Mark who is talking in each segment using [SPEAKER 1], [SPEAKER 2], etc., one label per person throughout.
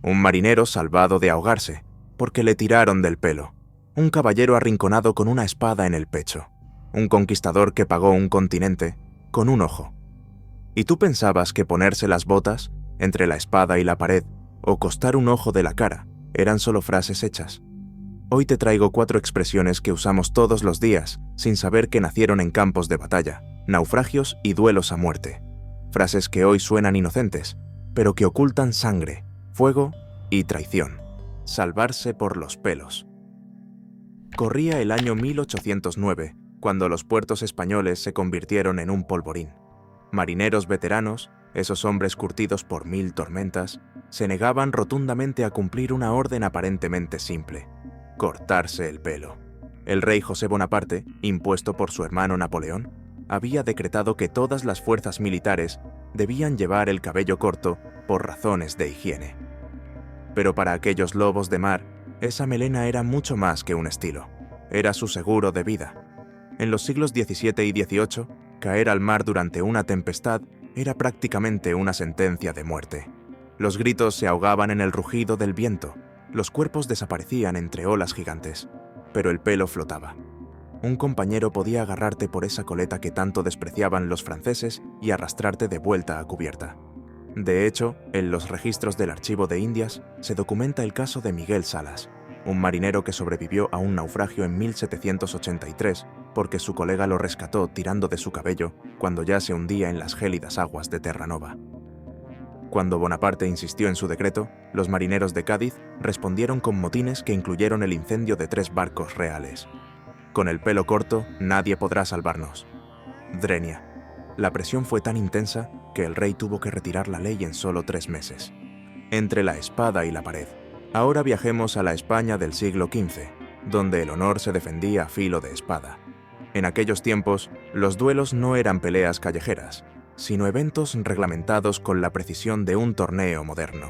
[SPEAKER 1] Un marinero salvado de ahogarse, porque le tiraron del pelo. Un caballero arrinconado con una espada en el pecho. Un conquistador que pagó un continente con un ojo. ¿Y tú pensabas que ponerse las botas entre la espada y la pared o costar un ojo de la cara eran solo frases hechas? Hoy te traigo 4 expresiones que usamos todos los días sin saber que nacieron en campos de batalla, naufragios y duelos a muerte. Frases que hoy suenan inocentes, pero que ocultan sangre, fuego y traición. Salvarse por los pelos. Corría el año 1809, cuando los puertos españoles se convirtieron en un polvorín. Marineros veteranos, esos hombres curtidos por 1000 tormentas, se negaban rotundamente a cumplir una orden aparentemente simple: cortarse el pelo. El rey José Bonaparte, impuesto por su hermano Napoleón, había decretado que todas las fuerzas militares debían llevar el cabello corto por razones de higiene. Pero para aquellos lobos de mar, esa melena era mucho más que un estilo. Era su seguro de vida. En los siglos XVII y XVIII, caer al mar durante una tempestad era prácticamente una sentencia de muerte. Los gritos se ahogaban en el rugido del viento, los cuerpos desaparecían entre olas gigantes, pero el pelo flotaba. Un compañero podía agarrarte por esa coleta que tanto despreciaban los franceses y arrastrarte de vuelta a cubierta. De hecho, en los registros del Archivo de Indias se documenta el caso de Miguel Salas, un marinero que sobrevivió a un naufragio en 1783 porque su colega lo rescató tirando de su cabello cuando ya se hundía en las gélidas aguas de Terranova. Cuando Bonaparte insistió en su decreto, los marineros de Cádiz respondieron con motines que incluyeron el incendio de 3 barcos reales. Con el pelo corto, nadie podrá salvarnos. Drenia. La presión fue tan intensa que el rey tuvo que retirar la ley en solo 3 meses. Entre la espada y la pared. Ahora viajemos a la España del siglo XV, donde el honor se defendía a filo de espada. En aquellos tiempos, los duelos no eran peleas callejeras, sino eventos reglamentados con la precisión de un torneo moderno.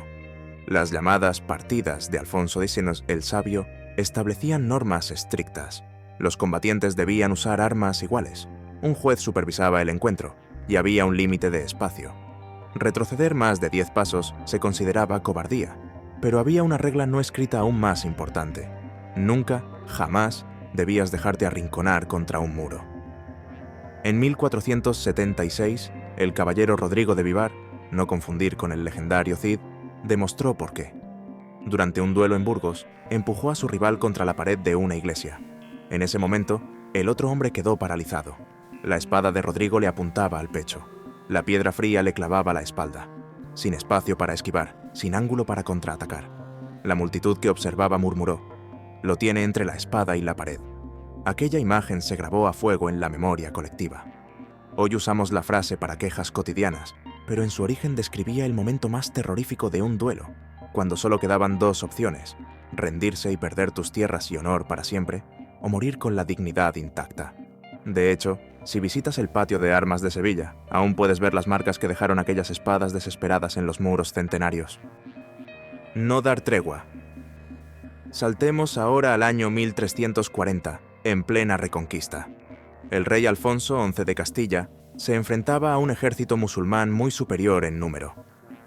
[SPEAKER 1] Las llamadas partidas de Alfonso X el Sabio establecían normas estrictas. Los combatientes debían usar armas iguales. Un juez supervisaba el encuentro, y había un límite de espacio. Retroceder más de 10 pasos se consideraba cobardía, pero había una regla no escrita aún más importante. Nunca, jamás, debías dejarte arrinconar contra un muro. En 1476, el caballero Rodrigo de Vivar, no confundir con el legendario Cid, demostró por qué. Durante un duelo en Burgos, empujó a su rival contra la pared de una iglesia. En ese momento, el otro hombre quedó paralizado. La espada de Rodrigo le apuntaba al pecho. La piedra fría le clavaba la espalda. Sin espacio para esquivar, sin ángulo para contraatacar. La multitud que observaba murmuró: «Lo tiene entre la espada y la pared». Aquella imagen se grabó a fuego en la memoria colectiva. Hoy usamos la frase para quejas cotidianas, pero en su origen describía el momento más terrorífico de un duelo, cuando solo quedaban 2 opciones: rendirse y perder tus tierras y honor para siempre, o morir con la dignidad intacta. De hecho, si visitas el patio de armas de Sevilla, aún puedes ver las marcas que dejaron aquellas espadas desesperadas en los muros centenarios. No dar tregua. Saltemos ahora al año 1340, en plena Reconquista. El rey Alfonso XI de Castilla se enfrentaba a un ejército musulmán muy superior en número.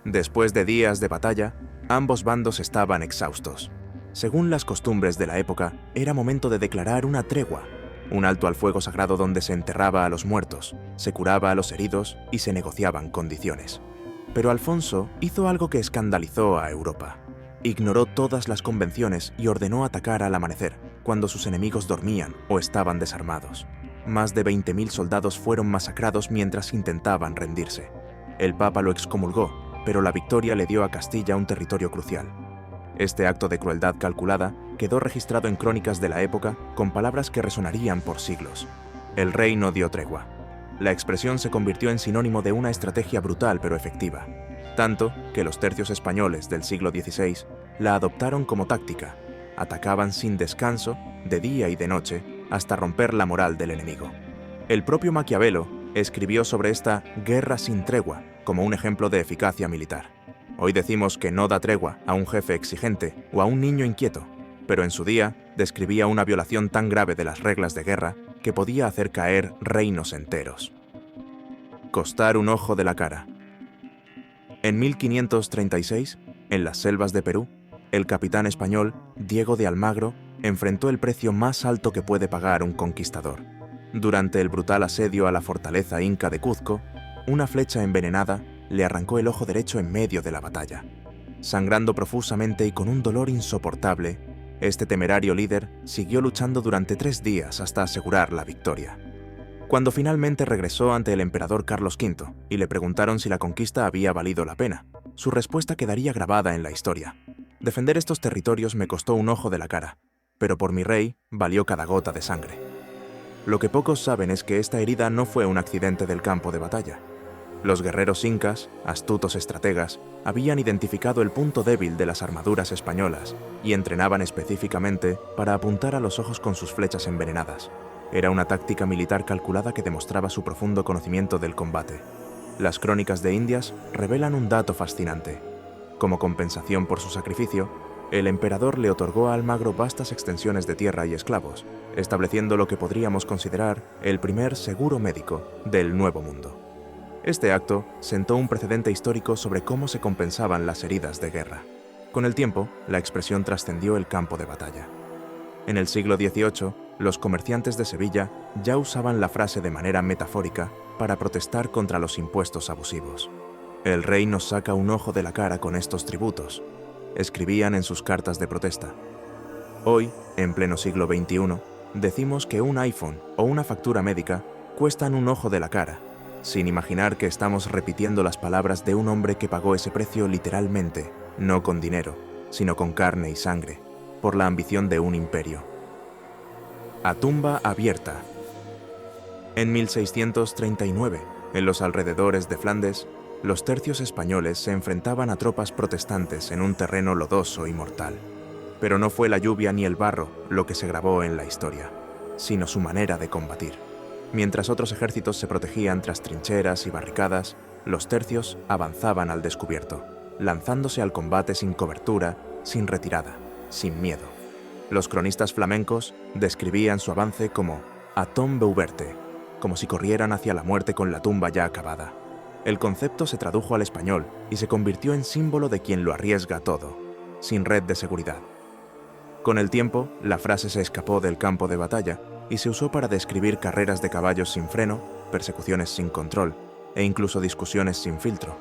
[SPEAKER 1] Después de días de batalla, ambos bandos estaban exhaustos. Según las costumbres de la época, era momento de declarar una tregua, un alto al fuego sagrado donde se enterraba a los muertos, se curaba a los heridos y se negociaban condiciones. Pero Alfonso hizo algo que escandalizó a Europa. Ignoró todas las convenciones y ordenó atacar al amanecer, cuando sus enemigos dormían o estaban desarmados. Más de 20.000 soldados fueron masacrados mientras intentaban rendirse. El Papa lo excomulgó, pero la victoria le dio a Castilla un territorio crucial. Este acto de crueldad calculada quedó registrado en crónicas de la época con palabras que resonarían por siglos. El rey no dio tregua. La expresión se convirtió en sinónimo de una estrategia brutal pero efectiva, tanto que los tercios españoles del siglo XVI la adoptaron como táctica. Atacaban sin descanso, de día y de noche, hasta romper la moral del enemigo. El propio Maquiavelo escribió sobre esta guerra sin tregua como un ejemplo de eficacia militar. Hoy decimos que no da tregua a un jefe exigente o a un niño inquieto, pero en su día describía una violación tan grave de las reglas de guerra que podía hacer caer reinos enteros. Costar un ojo de la cara. En 1536, En las selvas de Perú, el capitán español Diego de Almagro enfrentó el precio más alto que puede pagar un conquistador. Durante el brutal asedio a la fortaleza inca de Cuzco, una flecha envenenada le arrancó el ojo derecho en medio de la batalla. Sangrando profusamente y con un dolor insoportable, este temerario líder siguió luchando durante 3 días hasta asegurar la victoria. Cuando finalmente regresó ante el emperador Carlos V y le preguntaron si la conquista había valido la pena, su respuesta quedaría grabada en la historia. Defender estos territorios me costó un ojo de la cara, pero por mi rey valió cada gota de sangre. Lo que pocos saben es que esta herida no fue un accidente del campo de batalla. Los guerreros incas, astutos estrategas, habían identificado el punto débil de las armaduras españolas y entrenaban específicamente para apuntar a los ojos con sus flechas envenenadas. Era una táctica militar calculada que demostraba su profundo conocimiento del combate. Las crónicas de Indias revelan un dato fascinante. Como compensación por su sacrificio, el emperador le otorgó a Almagro vastas extensiones de tierra y esclavos, estableciendo lo que podríamos considerar el primer seguro médico del Nuevo Mundo. Este acto sentó un precedente histórico sobre cómo se compensaban las heridas de guerra. Con el tiempo, la expresión trascendió el campo de batalla. En el siglo XVIII, los comerciantes de Sevilla ya usaban la frase de manera metafórica para protestar contra los impuestos abusivos. El rey nos saca un ojo de la cara con estos tributos, escribían en sus cartas de protesta. Hoy, en pleno siglo XXI, decimos que un iPhone o una factura médica cuestan un ojo de la cara, sin imaginar que estamos repitiendo las palabras de un hombre que pagó ese precio literalmente, no con dinero, sino con carne y sangre, por la ambición de un imperio. A tumba abierta. En 1639, en los alrededores de Flandes, los tercios españoles se enfrentaban a tropas protestantes en un terreno lodoso y mortal. Pero no fue la lluvia ni el barro lo que se grabó en la historia, sino su manera de combatir. Mientras otros ejércitos se protegían tras trincheras y barricadas, los tercios avanzaban al descubierto, lanzándose al combate sin cobertura, sin retirada, sin miedo. Los cronistas flamencos describían su avance como a tombe uberte, como si corrieran hacia la muerte con la tumba ya acabada. El concepto se tradujo al español y se convirtió en símbolo de quien lo arriesga todo, sin red de seguridad. Con el tiempo, la frase se escapó del campo de batalla y se usó para describir carreras de caballos sin freno, persecuciones sin control e incluso discusiones sin filtro.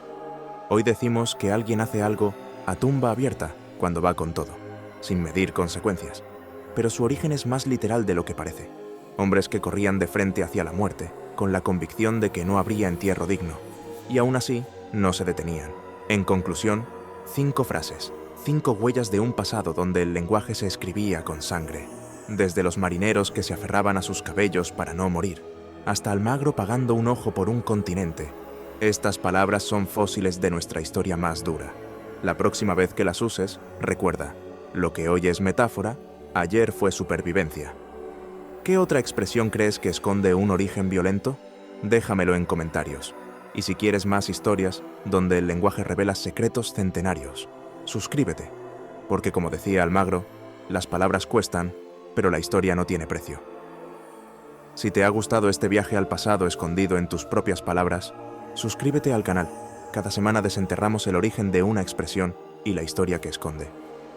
[SPEAKER 1] Hoy decimos que alguien hace algo a tumba abierta cuando va con todo, sin medir consecuencias, pero su origen es más literal de lo que parece. Hombres que corrían de frente hacia la muerte, con la convicción de que no habría entierro digno, y aún así no se detenían. En conclusión, 5 frases, 5 huellas de un pasado donde el lenguaje se escribía con sangre, desde los marineros que se aferraban a sus cabellos para no morir, hasta Almagro pagando un ojo por un continente. Estas palabras son fósiles de nuestra historia más dura. La próxima vez que las uses, recuerda, lo que hoy es metáfora, ayer fue supervivencia. ¿Qué otra expresión crees que esconde un origen violento? Déjamelo en comentarios. Y si quieres más historias donde el lenguaje revela secretos centenarios, suscríbete, porque como decía Almagro, las palabras cuestan, pero la historia no tiene precio. Si te ha gustado este viaje al pasado escondido en tus propias palabras, suscríbete al canal. Cada semana desenterramos el origen de una expresión y la historia que esconde.